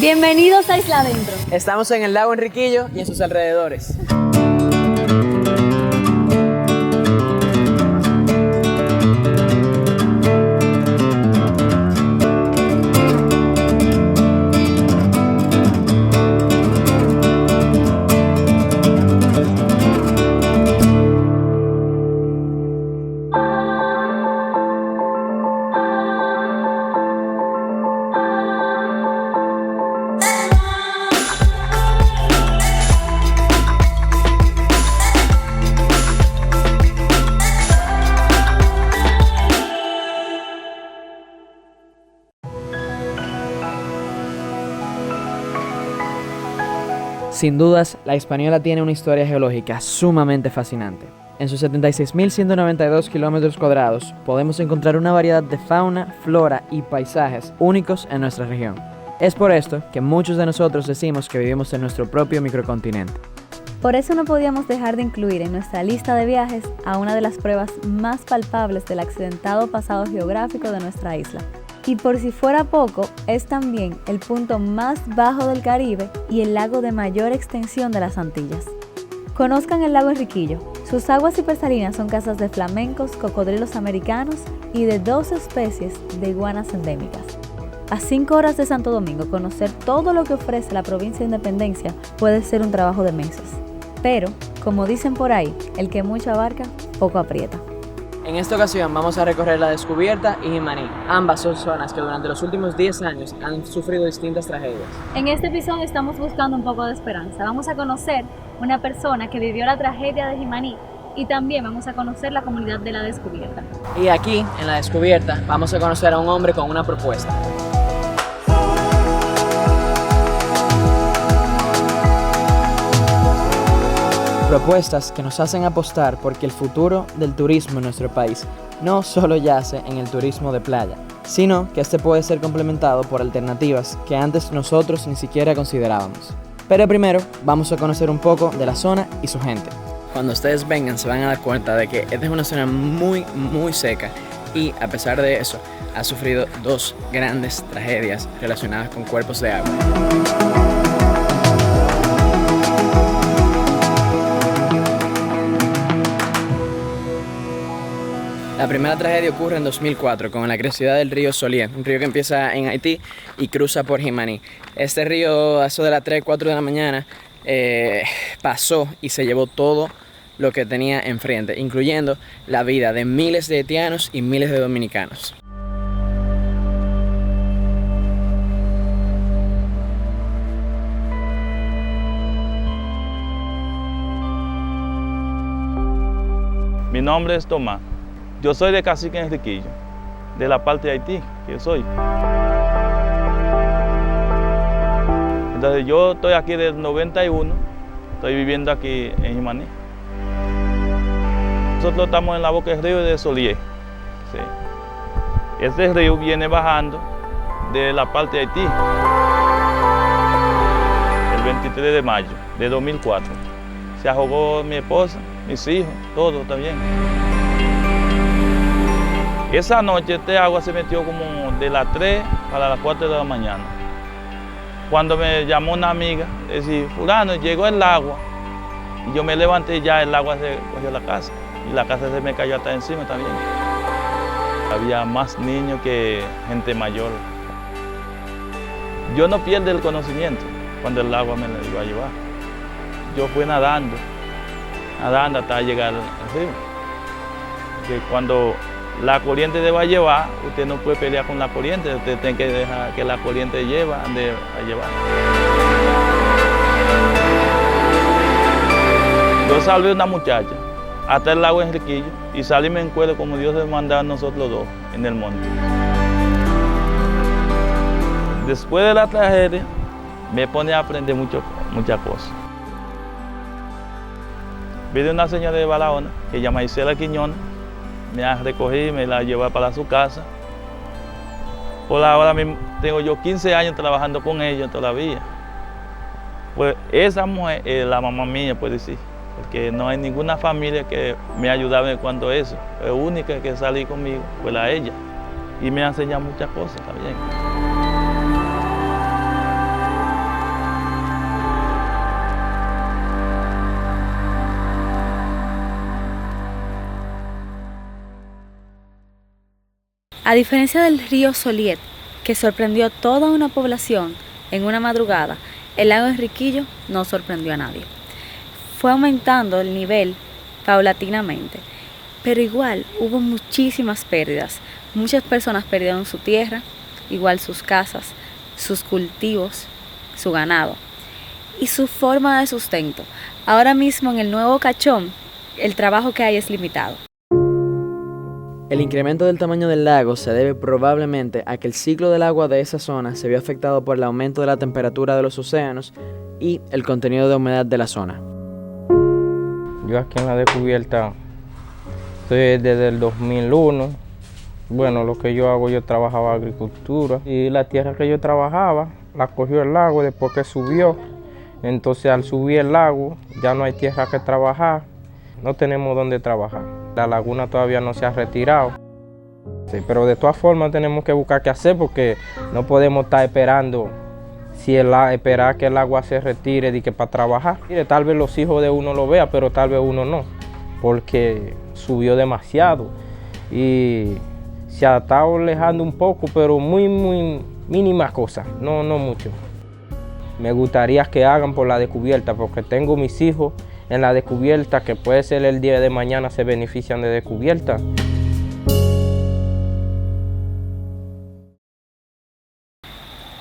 Bienvenidos a Isla Adentro. Estamos en el lago Enriquillo y en sus alrededores. Sin dudas, la Hispaniola tiene una historia geológica sumamente fascinante. En sus 76.192 kilómetros cuadrados podemos encontrar una variedad de fauna, flora y paisajes únicos en nuestra región. Es por esto que muchos de nosotros decimos que vivimos en nuestro propio microcontinente. Por eso no podíamos dejar de incluir en nuestra lista de viajes a una de las pruebas más palpables del accidentado pasado geográfico de nuestra isla. Y por si fuera poco, es también el punto más bajo del Caribe y el lago de mayor extensión de las Antillas. Conozcan el lago Enriquillo. Sus aguas hipersalinas son casas de flamencos, cocodrilos americanos y de 2 especies de iguanas endémicas. A 5 horas de Santo Domingo, conocer todo lo que ofrece la provincia de Independencia puede ser un trabajo de meses. Pero, como dicen por ahí, el que mucho abarca, poco aprieta. En esta ocasión vamos a recorrer La Descubierta y Jimaní. Ambas son zonas que durante los últimos 10 años han sufrido distintas tragedias. En este episodio estamos buscando un poco de esperanza. Vamos a conocer una persona que vivió la tragedia de Jimaní y también vamos a conocer la comunidad de La Descubierta. Y aquí, en La Descubierta, vamos a conocer a un hombre con una propuesta. Propuestas que nos hacen apostar porque el futuro del turismo en nuestro país no solo yace en el turismo de playa, sino que este puede ser complementado por alternativas que antes nosotros ni siquiera considerábamos. Pero primero vamos a conocer un poco de la zona y su gente. Cuando ustedes vengan se van a dar cuenta de que esta es una zona muy seca y a pesar de eso ha sufrido 2 grandes tragedias relacionadas con cuerpos de agua. La primera tragedia ocurre en 2004 con la crecida del río Solier, un río que empieza en Haití y cruza por Jimaní. Este río, a eso de las 3, 4 de la mañana, pasó y se llevó todo lo que tenía enfrente, incluyendo la vida de miles de haitianos y miles de dominicanos. Mi nombre es Tomás. Yo soy de Cacique Enriquillo, de la parte de Haití, que yo soy. Entonces yo estoy aquí desde el 91, estoy viviendo aquí en Jimaní. Nosotros estamos en la boca del río de Solier. Sí. Este río viene bajando de la parte de Haití, el 23 de mayo de 2004. Se ahogó mi esposa, mis hijos, todo también. Esa noche este agua se metió como de las 3 para las 4 de la mañana. Cuando me llamó una amiga, decía, fulano, llegó el agua. Y yo me levanté y ya el agua se cogió la casa. Y la casa se me cayó hasta encima también. Había más niños que gente mayor. Yo no pierdo el conocimiento cuando el agua me lo iba a llevar. Yo fui nadando hasta llegar al río. Que cuando la corriente te va a llevar, usted no puede pelear con la corriente, usted tiene que dejar que la corriente lleve donde va a llevar. Yo salvé a una muchacha hasta el lago Enriquillo y salimos en cuero como Dios nos mandaba a nosotros dos en el monte. Después de la tragedia, me pone a aprender muchas cosas. Vi de una señora de Barahona que se llama Isela Quiñones. Me ha recogido y me la lleva para su casa. Por ahora mismo tengo yo 15 años trabajando con ella todavía. Pues esa mujer es la mamá mía, puede decir, porque no hay ninguna familia que me ha ayudado en cuanto a eso. La única que salí conmigo fue ella y me ha enseñado muchas cosas también. A diferencia del río Soliet, que sorprendió a toda una población en una madrugada, el lago Enriquillo no sorprendió a nadie. Fue aumentando el nivel paulatinamente, pero igual hubo muchísimas pérdidas. Muchas personas perdieron su tierra, igual sus casas, sus cultivos, su ganado y su forma de sustento. Ahora mismo en el Nuevo Cachón, el trabajo que hay es limitado. El incremento del tamaño del lago se debe probablemente a que el ciclo del agua de esa zona se vio afectado por el aumento de la temperatura de los océanos y el contenido de humedad de la zona. Yo aquí en la descubierta estoy desde el 2001. Bueno, lo que yo hago, yo trabajaba agricultura y la tierra que yo trabajaba la cogió el lago después que subió. Entonces al subir el lago ya no hay tierra que trabajar, no tenemos dónde trabajar. La laguna todavía no se ha retirado. Sí, pero de todas formas tenemos que buscar qué hacer porque no podemos estar esperando esperar que el agua se retire y que para trabajar. Mire, tal vez los hijos de uno lo vean, pero tal vez uno no, porque subió demasiado y se ha estado alejando un poco, pero muy mínimas cosas, no mucho. Me gustaría que hagan por la descubierta, porque tengo mis hijos en la descubierta que puede ser el día de mañana se benefician de descubierta.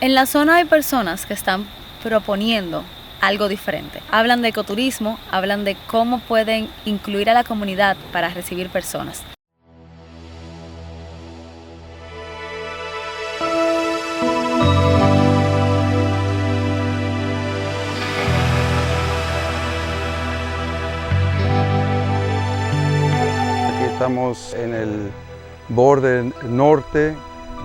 En la zona hay personas que están proponiendo algo diferente. Hablan de ecoturismo, hablan de cómo pueden incluir a la comunidad para recibir personas. Estamos en el borde norte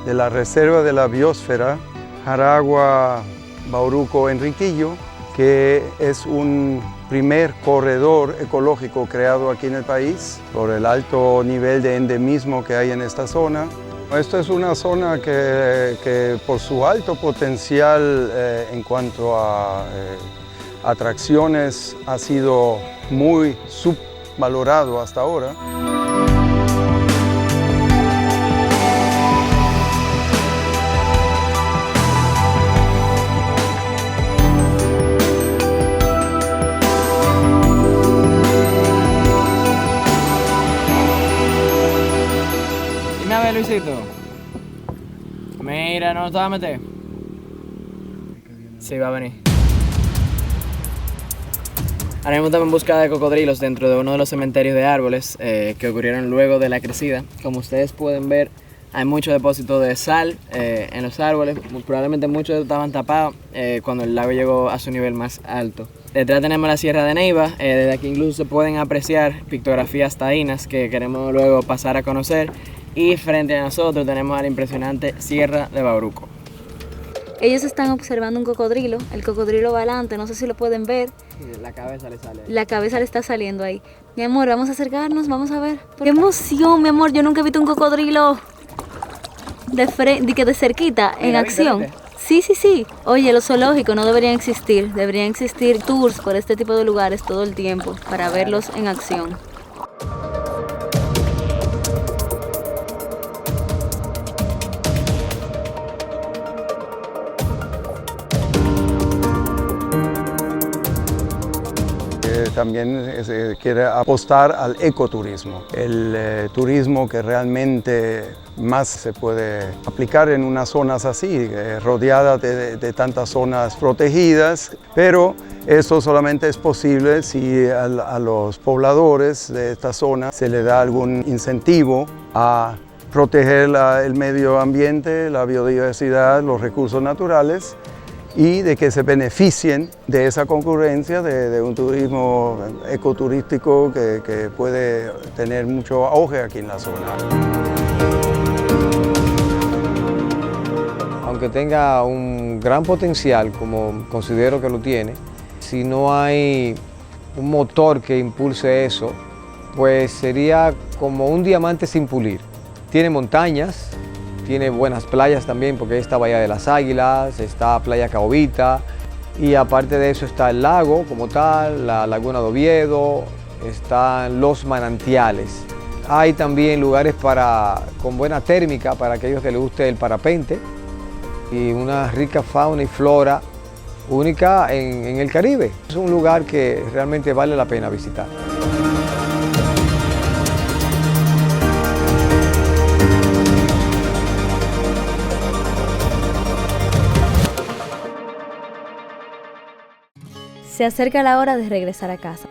de la Reserva de la Biosfera Jaragua-Bauruco-Enriquillo, que es un primer corredor ecológico creado aquí en el país por el alto nivel de endemismo que hay en esta zona. Esta es una zona que por su alto potencial en cuanto a atracciones ha sido muy subvalorado hasta ahora. Dime a ver, Luisito. Mira, ¿no te vas a meter? Sí, va a venir. Ahora mismo estamos en busca de cocodrilos dentro de uno de los cementerios de árboles que ocurrieron luego de la crecida. Como ustedes pueden ver, hay muchos depósitos de sal en los árboles. Probablemente muchos estaban tapados cuando el lago llegó a su nivel más alto. Detrás tenemos la Sierra de Neiva. Desde aquí incluso se pueden apreciar pictografías taínas que queremos luego pasar a conocer. Y frente a nosotros tenemos a la impresionante Sierra de Bauruco. Ellos están observando un cocodrilo, el cocodrilo va adelante, no sé si lo pueden ver. La cabeza le sale. La cabeza le está saliendo ahí. Mi amor, vamos a acercarnos, vamos a ver. ¡Qué emoción, mi amor! Yo nunca he visto un cocodrilo de cerquita, en acción. Sí. Oye, los zoológicos no deberían existir tours por este tipo de lugares todo el tiempo para verlos en acción. También se quiere apostar al ecoturismo, el turismo que realmente más se puede aplicar en unas zonas así, rodeadas de tantas zonas protegidas, pero eso solamente es posible si a los pobladores de esta zona se le da algún incentivo a proteger el medio ambiente, la biodiversidad, los recursos naturales, y de que se beneficien de esa concurrencia de un turismo ecoturístico que puede tener mucho auge aquí en la zona. Aunque tenga un gran potencial, como considero que lo tiene, si no hay un motor que impulse eso, pues sería como un diamante sin pulir. Tiene montañas, tiene buenas playas también, porque está Bahía de las Águilas, está Playa Caobita, y aparte de eso está el lago como tal, la Laguna de Oviedo, están los manantiales. Hay también lugares con buena térmica para aquellos que les guste el parapente y una rica fauna y flora única en el Caribe. Es un lugar que realmente vale la pena visitar. Se acerca la hora de regresar a casa,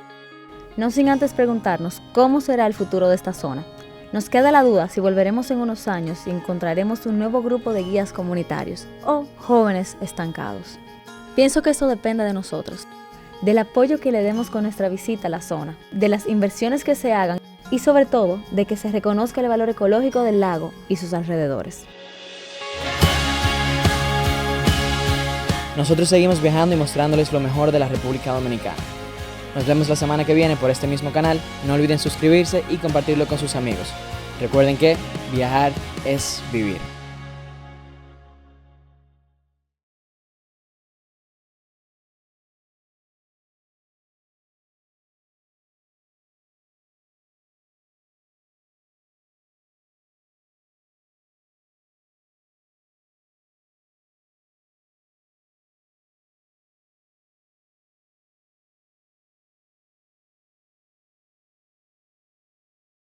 no sin antes preguntarnos cómo será el futuro de esta zona. Nos queda la duda si volveremos en unos años y encontraremos un nuevo grupo de guías comunitarios o jóvenes estancados. Pienso que eso depende de nosotros, del apoyo que le demos con nuestra visita a la zona, de las inversiones que se hagan y sobre todo de que se reconozca el valor ecológico del lago y sus alrededores. Nosotros seguimos viajando y mostrándoles lo mejor de la República Dominicana. Nos vemos la semana que viene por este mismo canal. No olviden suscribirse y compartirlo con sus amigos. Recuerden que viajar es vivir.